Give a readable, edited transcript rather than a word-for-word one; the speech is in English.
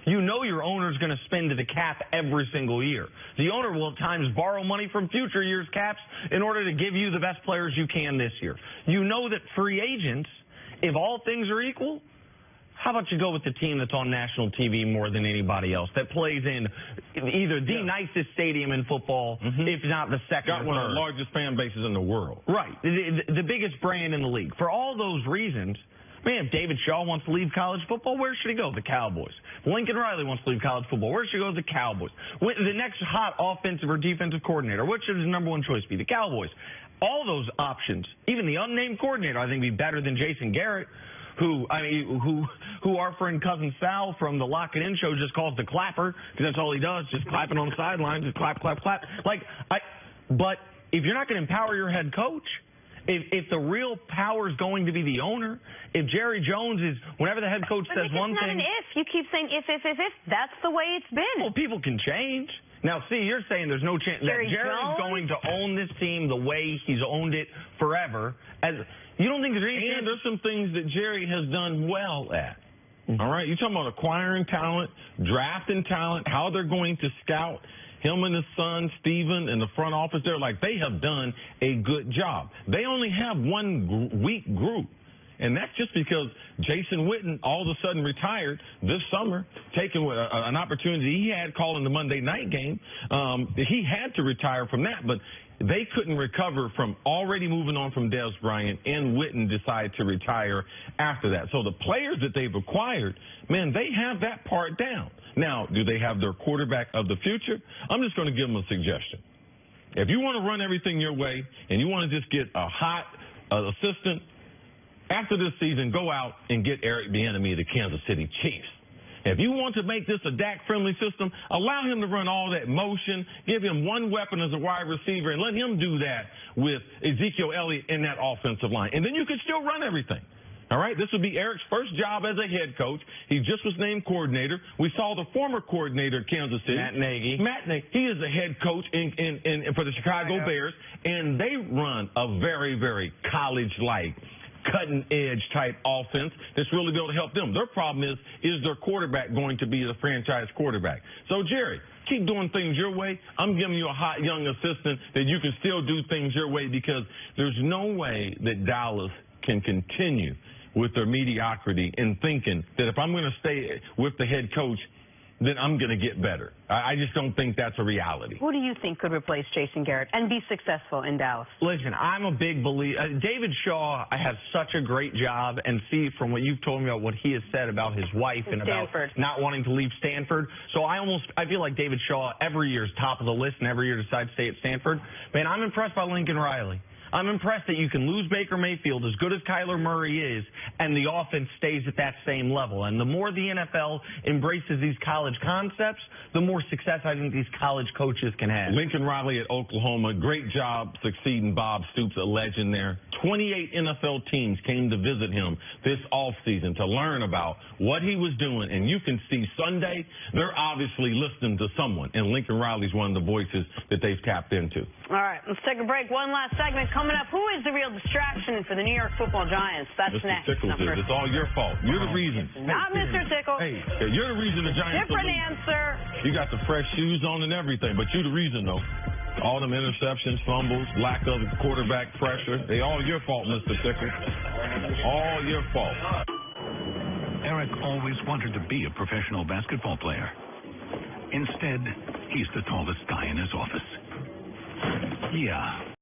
You know your owner's going to spend to the cap every single year. The owner will at times borrow money from future years' caps in order to give you the best players you can this year. You know that free agents, if all things are equal, how about you go with the team that's on national TV more than anybody else, that plays in either the nicest stadium in football, if not the second or third. Got one of the largest fan bases in the world. Right. The biggest brand in the league. For all those reasons, man, if David Shaw wants to leave college football, where should he go? The Cowboys. Lincoln Riley wants to leave college football. Where should he go? The Cowboys. The next hot offensive or defensive coordinator, which should his number one choice be? The Cowboys. All those options, even the unnamed coordinator, I think would be better than Jason Garrett, who our friend Cousin Sal from the Lock It In show just calls the clapper, because that's all he does, just clapping on the sidelines, just clap, clap, clap. But if you're not going to empower your head coach, if the real power is going to be the owner, if Jerry Jones is, whenever the head coach says one thing. It's not an if. You keep saying if. That's the way it's been. Well, people can change. Now, see, you're saying there's no chance that Jerry's going to own this team the way he's owned it forever. You don't think there's any chance? And there's some things that Jerry has done well at. All right? You're talking about acquiring talent, drafting talent, how they're going to scout. Him and his son, Steven, and the front office, they have done a good job. They only have one weak group. And that's just because Jason Witten all of a sudden retired this summer, taking an opportunity he had calling the Monday night game. He had to retire from that, but they couldn't recover from already moving on from Des Bryant, and Witten decided to retire after that. So the players that they've acquired, man, they have that part down. Now, do they have their quarterback of the future? I'm just going to give them a suggestion. If you want to run everything your way and you want to just get a hot assistant, after this season, go out and get Eric Bieniemy of the Kansas City Chiefs. If you want to make this a Dak-friendly system, allow him to run all that motion, give him one weapon as a wide receiver, and let him do that with Ezekiel Elliott in that offensive line. And then you could still run everything. All right, this would be Eric's first job as a head coach. He just was named coordinator. We saw the former coordinator at Kansas City, Matt Nagy. He is the head coach for the Chicago Bears, and they run a very, very college-like, cutting-edge type offense that's really be able to help them. Their problem is their quarterback going to be the franchise quarterback? So, Jerry, keep doing things your way. I'm giving you a hot young assistant that you can still do things your way, because there's no way that Dallas can continue with their mediocrity and thinking that if I'm going to stay with the head coach, then I'm going to get better. I just don't think that's a reality. Who do you think could replace Jason Garrett and be successful in Dallas? Listen, I'm a big believer. David Shaw has such a great job, and see from what you've told me about what he has said about his wife and about not wanting to leave Stanford. So I feel like David Shaw every year is top of the list, and every year decides to stay at Stanford. Man, I'm impressed by Lincoln Riley. I'm impressed that you can lose Baker Mayfield, as good as Kyler Murray is, and the offense stays at that same level. And the more the NFL embraces these college concepts, the more success I think these college coaches can have. Lincoln Riley at Oklahoma, great job succeeding Bob Stoops, a legend there. 28 NFL teams came to visit him this offseason to learn about what he was doing. And you can see Sunday, they're obviously listening to someone. And Lincoln Riley's one of the voices that they've tapped into. All right, let's take a break. One last segment coming up. Who is the real distraction for the New York Football Giants? That's Mr. next. Tickles is. It's all your fault. You're the reason. Not Mr. Tickle. Hey, you're the reason the Giants Different answer. You got the fresh shoes on and everything, but you're the reason, though. All them interceptions, fumbles, lack of quarterback pressure, they all your fault, Mr. Tickle. All your fault. Eric always wanted to be a professional basketball player. Instead, he's the tallest guy in his office. Yeah,